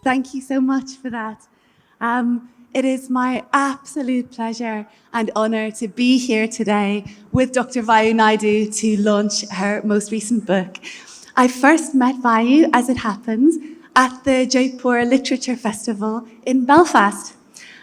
Thank you so much for that. It is my absolute pleasure and honour to be here today with Dr. Vayu Naidu to launch her most recent book. I first met Vayu, as it happens, at the Jaipur Literature Festival in Belfast.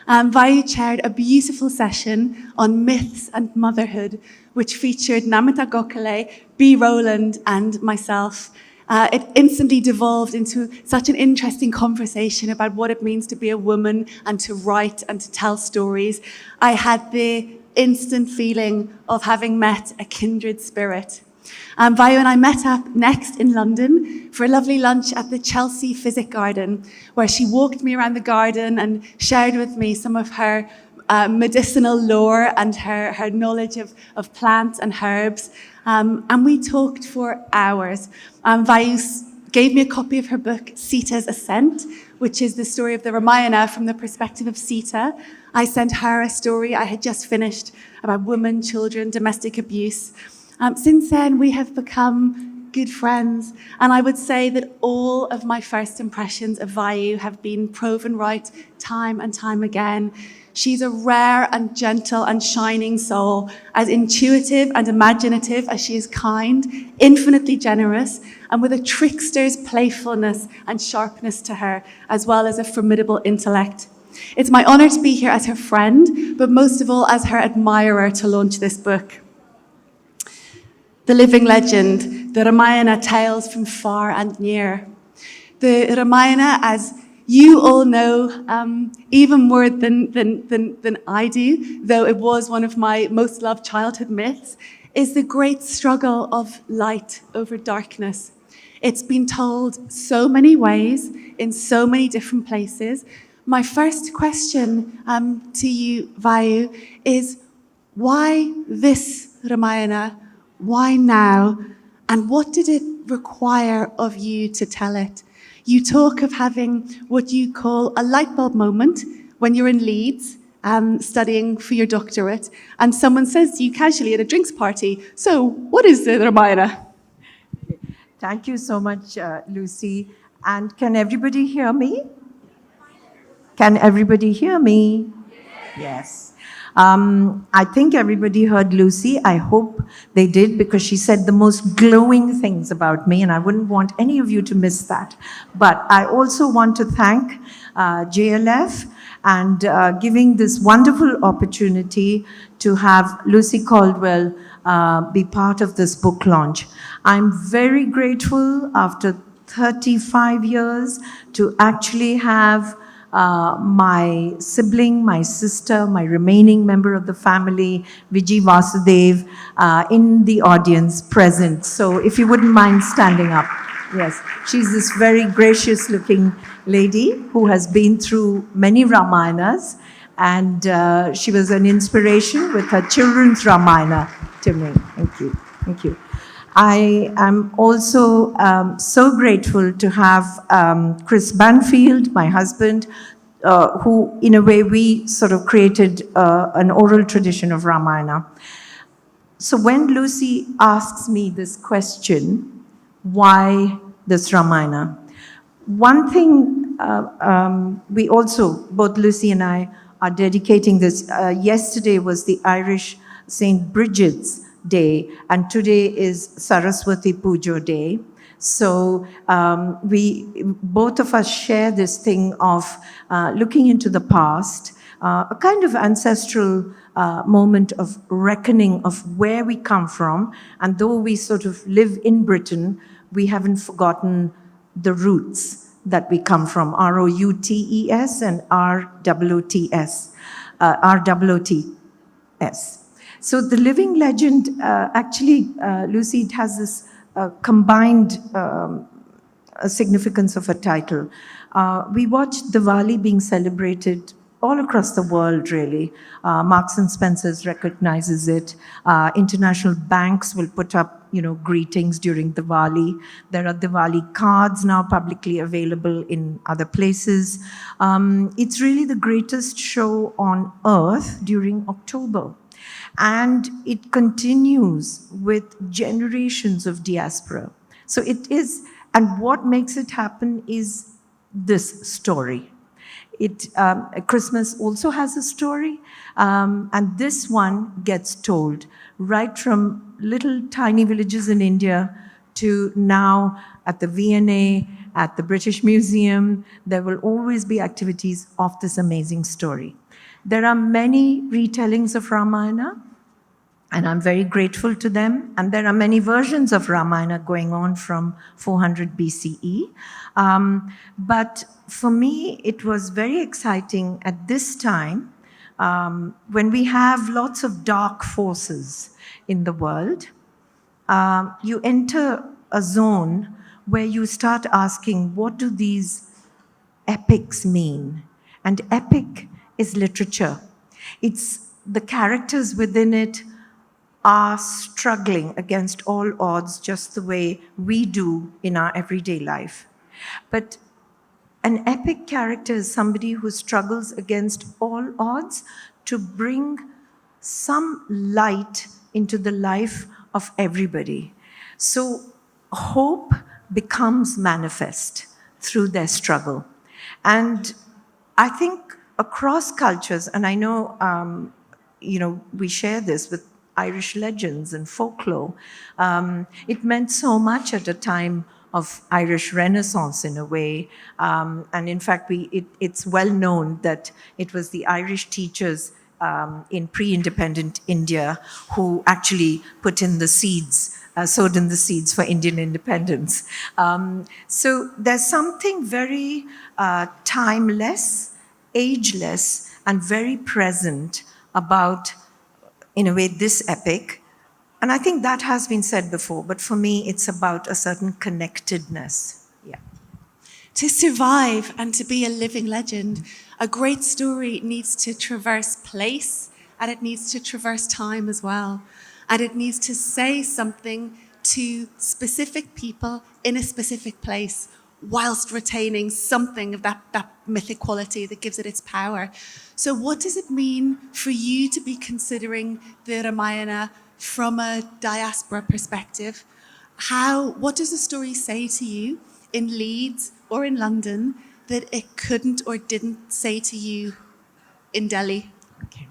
Vayu chaired a beautiful session on myths and motherhood, which featured Namita Gokhale, B. Rowland, and myself. It instantly devolved into such an interesting conversation about what it means to be a woman and to write and to tell stories. I had the instant feeling of having met a kindred spirit. Vayu and I met up next in London for a lovely lunch at the Chelsea Physic Garden, where she walked me around the garden and shared with me some of her medicinal lore and her knowledge of plants and herbs. And we talked for hours. Vayu gave me a copy of her book, SITA'S ASCENT, which is the story of the Ramayana from the perspective of Sita. I sent her a story I had just finished about women, children, domestic abuse. Since then, we have become good friends, and I would say that all of my first impressions of Vayu have been proven right time and time again. She's a rare and gentle and shining soul, as intuitive and imaginative as she is kind, infinitely generous, and with a trickster's playfulness and sharpness to her, as well as a formidable intellect. It's my honour to be here as her friend, but most of all as her admirer to launch this book. The living legend, the Ramayana tales from far and near. The Ramayana, as you all know, even more than I do, though it was one of my most loved childhood myths, is the great struggle of light over darkness. It's been told so many ways, in so many different places. My first question to you, Vayu, is why this Ramayana? Why now? And what did it require of you to tell it? You talk of having what you call a light bulb moment when you're in Leeds studying for your doctorate, and someone says to you casually at a drinks party, "So, what is the Ramayana?" Thank you so much, Lucy. And can everybody hear me? Can everybody hear me? Yes. I think everybody heard Lucy. I hope they did, because she said the most glowing things about me, and I wouldn't want any of you to miss that. But I also want to thank JLF and giving this wonderful opportunity to have Lucy Caldwell be part of this book launch. I'm very grateful after 35 years to actually have my sibling, my sister, my remaining member of the family, Vijay Vasudev, in the audience present. So if you wouldn't mind standing up. Yes, she's this very gracious looking lady who has been through many Ramayanas, and she was an inspiration with her children's Ramayana to me. Thank you. Thank you. I am also so grateful to have Chris Banfield, my husband, who, in a way, we sort of created an oral tradition of Ramayana. So when Lucy asks me this question, why this Ramayana? One thing we also, both Lucy and I, are dedicating this. Yesterday was the Irish St. Bridget's Day, and today is Saraswati Pujo Day. So we, both of us, share this thing of looking into the past, a kind of ancestral moment of reckoning of where we come from. And though we sort of live in Britain, we haven't forgotten the roots that we come from, R-O-U-T-E-S and R-O-O-T-S, R-O-O-T-S. So the living legend, actually, Lucy, it has this combined significance of a title. We watched Diwali being celebrated all across the world, really. Marks and Spencer's recognizes it. International banks will put up, greetings during Diwali. There are Diwali cards now publicly available in other places. It's really the greatest show on earth during October. And it continues with generations of diaspora. So it is, and what makes it happen is this story. Christmas also has a story, and this one gets told right from little tiny villages in India to now at the V&A, at the British Museum. There will always be activities of this amazing story. There are many retellings of Ramayana, and I'm very grateful to them. And there are many versions of Ramayana going on from 400 BCE. But for me, it was very exciting at this time when we have lots of dark forces in the world. You enter a zone where you start asking, what do these epics mean? And epic is literature. It's the characters within it are struggling against all odds just the way we do in our everyday life. But an epic character is somebody who struggles against all odds to bring some light into the life of everybody. So hope becomes manifest through their struggle. And I think across cultures, and I know, we share this with Irish legends and folklore, it meant so much at a time of Irish Renaissance in a way. And in fact, it's well known that it was the Irish teachers in pre-independent India who actually put in the seeds, sowed in the seeds for Indian independence. So there's something very timeless, ageless, and very present about, in a way, this epic. And I think that has been said before, but for me, it's about a certain connectedness. Yeah. To survive and to be a living legend, a great story needs to traverse place and it needs to traverse time as well. And it needs to say something to specific people in a specific place whilst retaining something of that mythic quality that gives it its power. So what does it mean for you to be considering the Ramayana from a diaspora perspective? What does the story say to you in Leeds or in London that it couldn't or didn't say to you in Delhi? Okay.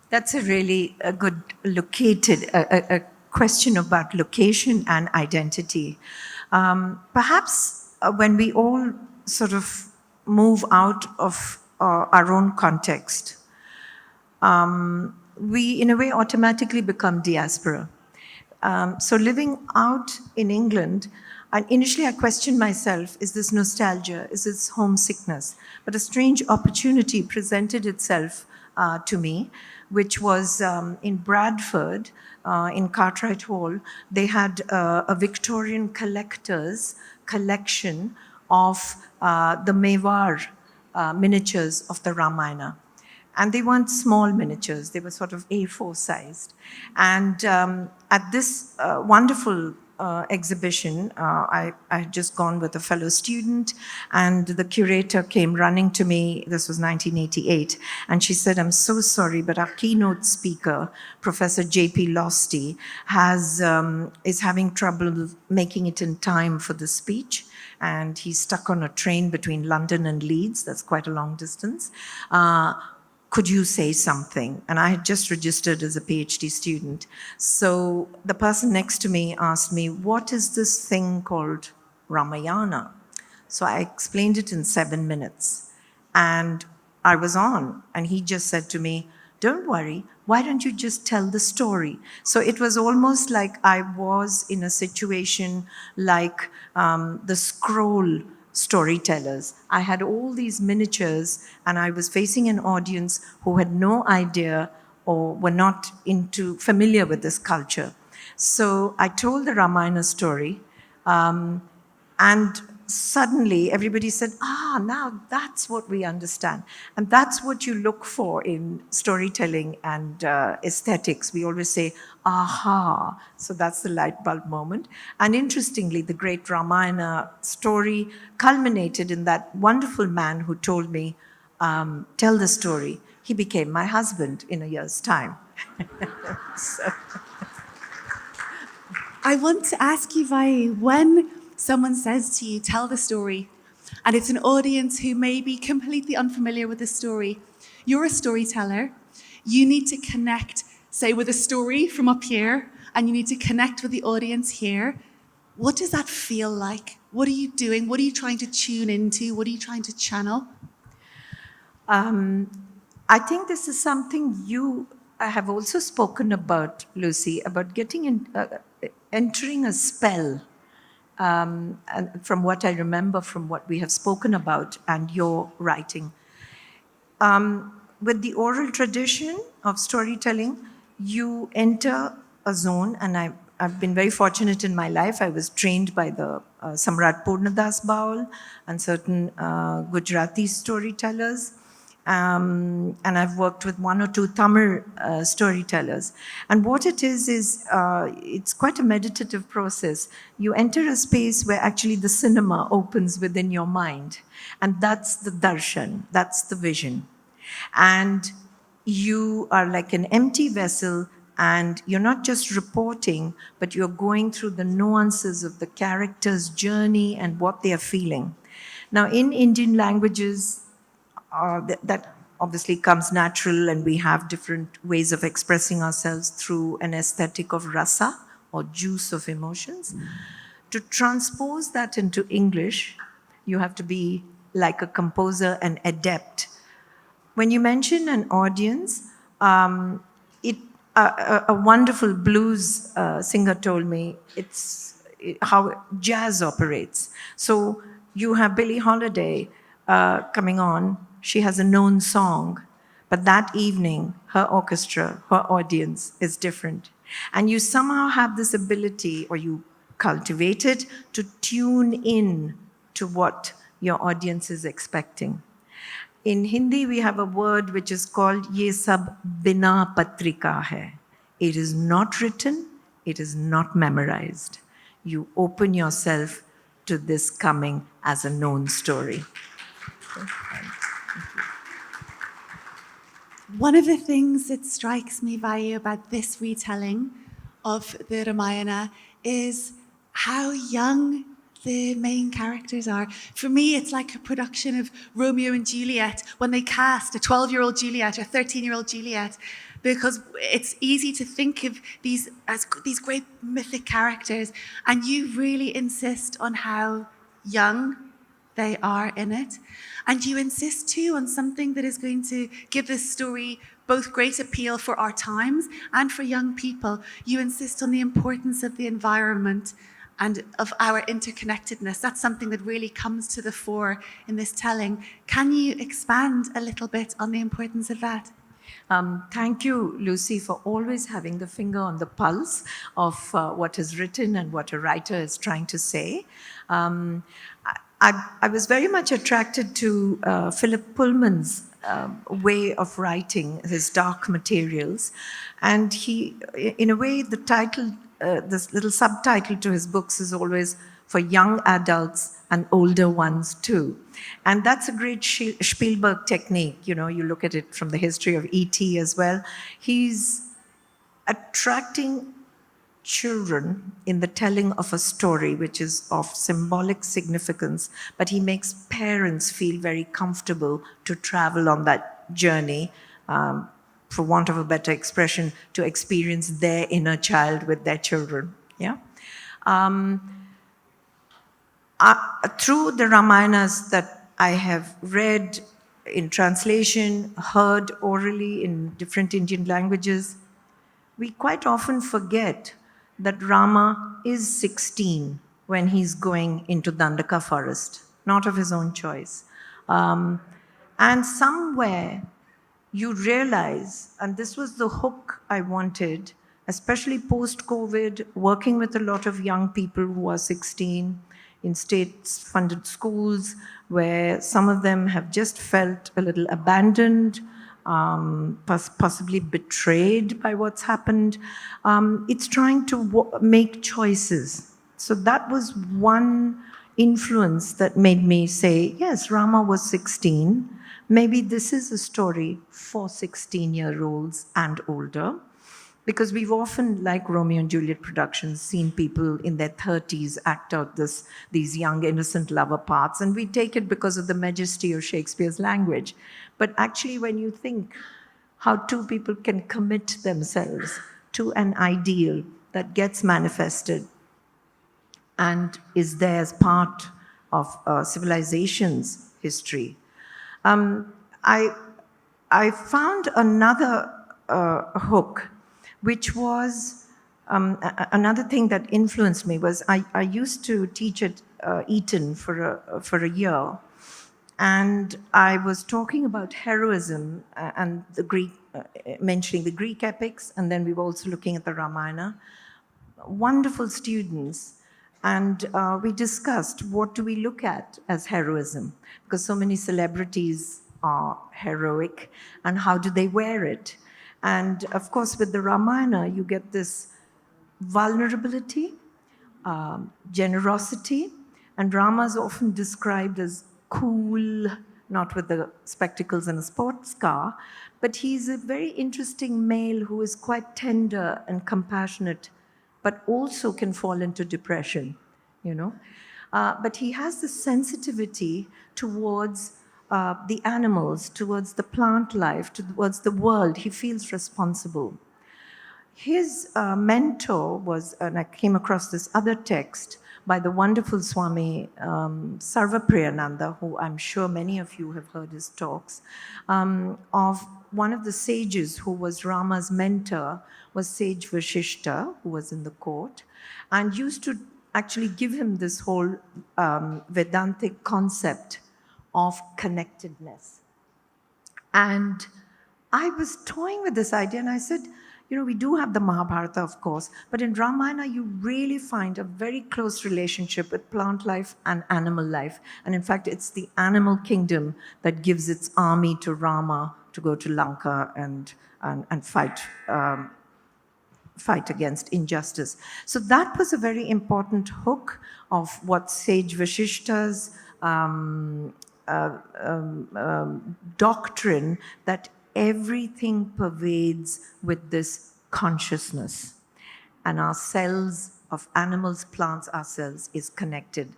That's a really good a question about location and identity. Perhaps when we all sort of move out of our own context, we, in a way, automatically become diaspora. So living out in England, and initially I questioned myself, is this nostalgia? Is this homesickness? But a strange opportunity presented itself to me, which was in Bradford, in Cartwright Hall. They had a Victorian collector's collection of the Mewar miniatures of the Ramayana. And they weren't small miniatures, they were sort of A4 sized. And at this wonderful exhibition, I had just gone with a fellow student, and the curator came running to me. This was 1988, and she said, "I'm so sorry, but our keynote speaker, Professor J.P. Losty, is having trouble making it in time for the speech, and he's stuck on a train between London and Leeds. That's quite a long distance. Could you say something?" And I had just registered as a PhD student. So the person next to me asked me, "What is this thing called Ramayana?" So I explained it in 7 minutes. And I was on. And he just said to me, "Don't worry, why don't you just tell the story?" So it was almost like I was in a situation like the scroll storytellers. I had all these miniatures, and I was facing an audience who had no idea or were not familiar with this culture. So I told the Ramayana story, and suddenly everybody said, now that's what we understand. And that's what you look for in storytelling and aesthetics. We always say, aha. So that's the light bulb moment. And interestingly, the great Ramayana story culminated in that wonderful man who told me, tell the story. He became my husband in a year's time. So. I want to ask you, Vayu, when someone says to you, tell the story, And it's an audience who may be completely unfamiliar with the story. You're a storyteller. You need to connect, say, with a story from up here, and you need to connect with the audience here. What does that feel like? What are you doing? What are you trying to tune into? What are you trying to channel? I think this is something you have also spoken about, Lucy, about entering a spell. And from what I remember, from what we have spoken about and your writing. With the oral tradition of storytelling, you enter a zone, and I've been very fortunate in my life. I was trained by the Samrat Purnadas Baul and certain Gujarati storytellers. And I've worked with one or two Tamil storytellers. And what it is it's quite a meditative process. You enter a space where actually the cinema opens within your mind. And that's the darshan, that's the vision. And you are like an empty vessel, and you're not just reporting, but you're going through the nuances of the character's journey and what they are feeling. Now, in Indian languages, that obviously comes natural, and we have different ways of expressing ourselves through an aesthetic of rasa, or juice of emotions. To transpose that into English, you have to be like a composer, an adept. When you mention an audience, a wonderful blues singer told me how jazz operates. So you have Billie Holiday coming on. She has a known song, but that evening, her orchestra, her audience is different. And you somehow have this ability, or you cultivate it, to tune in to what your audience is expecting. In Hindi, we have a word which is called "Ye sab bina patrika hai." It is not written, it is not memorized. You open yourself to this coming as a known story. One of the things that strikes me, Vayu, about this retelling of the Ramayana is how young the main characters are. For me, it's like a production of Romeo and Juliet when they cast a 12-year-old Juliet or 13-year-old Juliet, because it's easy to think of these as these great mythic characters, and you really insist on how young they are in it. And you insist too on something that is going to give this story both great appeal for our times and for young people. You insist on the importance of the environment and of our interconnectedness. That's something that really comes to the fore in this telling. Can you expand a little bit on the importance of that? Thank you, Lucy, for always having the finger on the pulse of what is written and what a writer is trying to say. I was very much attracted to Philip Pullman's way of writing his dark materials. And he, in a way, the title, this little subtitle to his books is always for young adults and older ones too. And that's a great Spielberg technique. You know, you look at it from the history of E.T. as well. He's attracting children in the telling of a story which is of symbolic significance, but he makes parents feel very comfortable to travel on that journey, for want of a better expression, to experience their inner child with their children. Yeah. Through the Ramayanas that I have read in translation, heard orally in different Indian languages, we quite often forget that Rama is 16 when he's going into Dandaka forest, not of his own choice. And somewhere you realize, and this was the hook I wanted, especially post-COVID, working with a lot of young people who are 16 in state-funded schools, where some of them have just felt a little abandoned, possibly betrayed by what's happened. It's trying to make choices. So that was one influence that made me say, yes, Rama was 16. Maybe this is a story for 16-year-olds and older. Because we've often, like Romeo and Juliet productions, seen people in their 30s act out these young, innocent lover parts, and we take it because of the majesty of Shakespeare's language. But actually, when you think how two people can commit themselves to an ideal that gets manifested and is there as part of civilization's history. I found another hook, which was another thing that influenced me was I used to teach at Eton for a year, and I was talking about heroism and the Greek, mentioning the Greek epics, and then we were also looking at the Ramayana. Wonderful students. And we discussed what do we look at as heroism, because so many celebrities are heroic, and how do they wear it? And of course, with the Ramayana, you get this vulnerability, generosity, and Rama is often described as cool, not with the spectacles and a sports car, but he's a very interesting male who is quite tender and compassionate, but also can fall into depression, you know. But he has this sensitivity towards the animals, towards the plant life, towards the world. He feels responsible. His mentor was, and I came across this other text by the wonderful Swami Sarvapriyananda, who I'm sure many of you have heard his talks, of one of the sages who was Rama's mentor was Sage Vashishta, who was in the court, and used to actually give him this whole Vedantic concept of connectedness. And I was toying with this idea, and I said, you know, we do have the Mahabharata, of course, but in Ramayana, you really find a very close relationship with plant life and animal life. And in fact, it's the animal kingdom that gives its army to Rama to go to Lanka and fight against injustice. So that was a very important hook of what Sage Vashishta's doctrine, that everything pervades with this consciousness, and our cells of animals, plants, our cells is connected.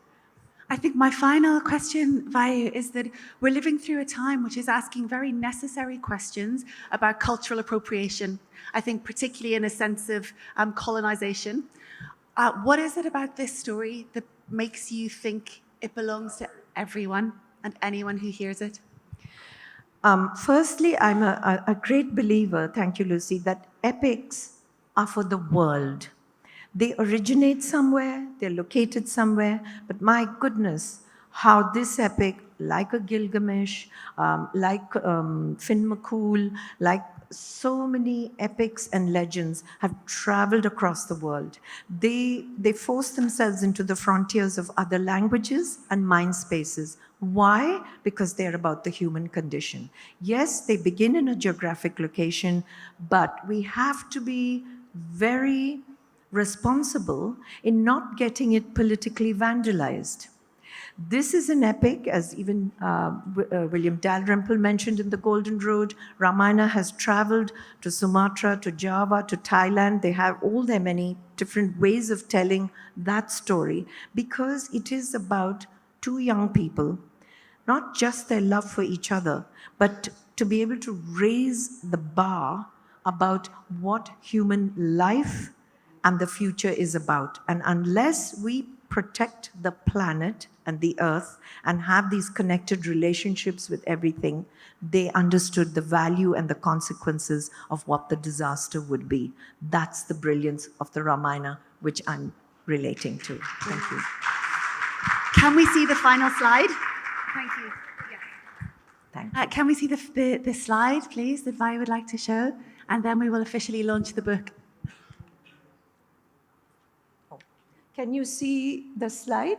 I think my final question, Vayu, is that we're living through a time which is asking very necessary questions about cultural appropriation, I think particularly in a sense of colonization. What is it about this story that makes you think it belongs to everyone and anyone who hears it? Firstly, I'm a great believer, thank you, Lucy, that epics are for the world. They originate somewhere, they're located somewhere, but my goodness, how this epic, like a Gilgamesh, like Finn McCool, like so many epics and legends have traveled across the world. They force themselves into the frontiers of other languages and mind spaces. Why? Because they're about the human condition. Yes, they begin in a geographic location, but we have to be very responsible in not getting it politically vandalized. This is an epic, as even William Dalrymple mentioned in The Golden Road. Ramayana has traveled to Sumatra, to Java, to Thailand. They have all their many different ways of telling that story, because it is about two young people, not just their love for each other, but to be able to raise the bar about what human life and the future is about. And unless we protect the planet and the earth and have these connected relationships with everything, they understood the value and the consequences of what the disaster would be. That's the brilliance of the Ramayana, which I'm relating to. Thank you. Can we see the final slide? Thank you. Yes. Thank you. Can we see the slide, please, that Vi would like to show? And then we will officially launch the book. Can you see the slide?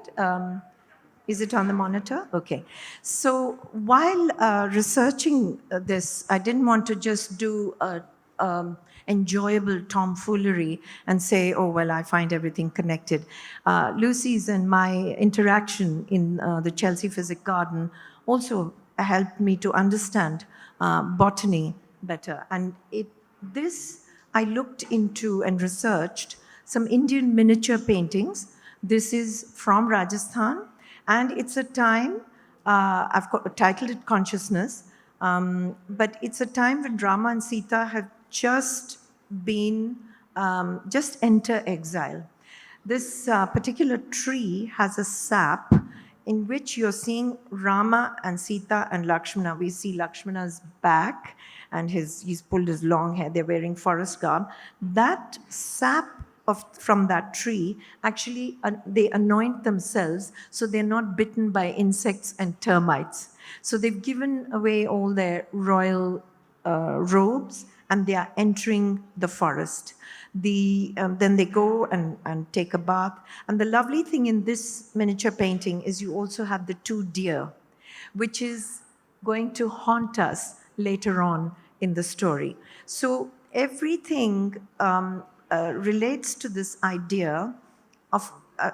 Is it on the monitor? Okay. So while researching this, I didn't want to just do enjoyable tomfoolery and say, oh, well, I find everything connected. Lucy's and my interaction in the Chelsea Physics Garden also helped me to understand botany better. And this I looked into and researched some Indian miniature paintings. This is from Rajasthan, and it's a time, titled it Consciousness, but it's a time when Rama and Sita have just enter exile. This particular tree has a sap in which you're seeing Rama and Sita and Lakshmana. We see Lakshmana's back and he's pulled his long hair. They're wearing forest garb. That sap from that tree, actually they anoint themselves so they're not bitten by insects and termites. So they've given away all their royal robes and they are entering the forest. Then they go and take a bath. And the lovely thing in this miniature painting is you also have the 2 deer, which is going to haunt us later on in the story. So everything relates to this idea of,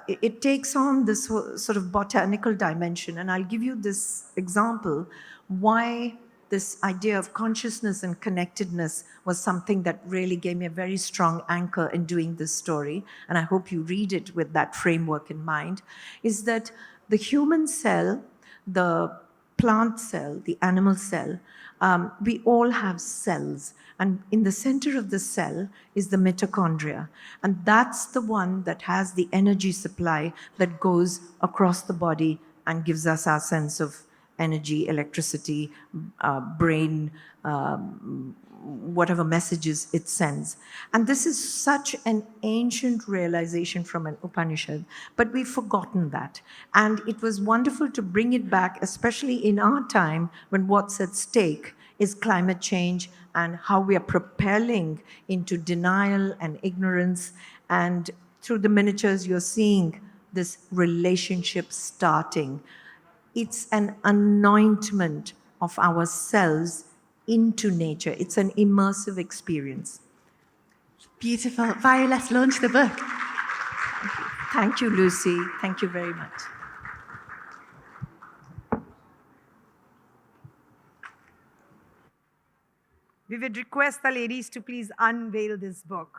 it takes on this sort of botanical dimension. And I'll give you this example why this idea of consciousness and connectedness was something that really gave me a very strong anchor in doing this story, and I hope you read it with that framework in mind, is that the human cell, the plant cell, the animal cell, we all have cells. And in the center of the cell is the mitochondria. And that's the one that has the energy supply that goes across the body and gives us our sense of energy, electricity, brain, whatever messages it sends. And this is such an ancient realization from an Upanishad, but we've forgotten that. And it was wonderful to bring it back, especially in our time when what's at stake is climate change and how we are propelling into denial and ignorance. And through the miniatures, you're seeing this relationship starting. It's an anointment of ourselves into nature. It's an immersive experience. Beautiful. Vayu, let's launch the book. Thank you, Lucy. Thank you very much. We would request the ladies to please unveil this book.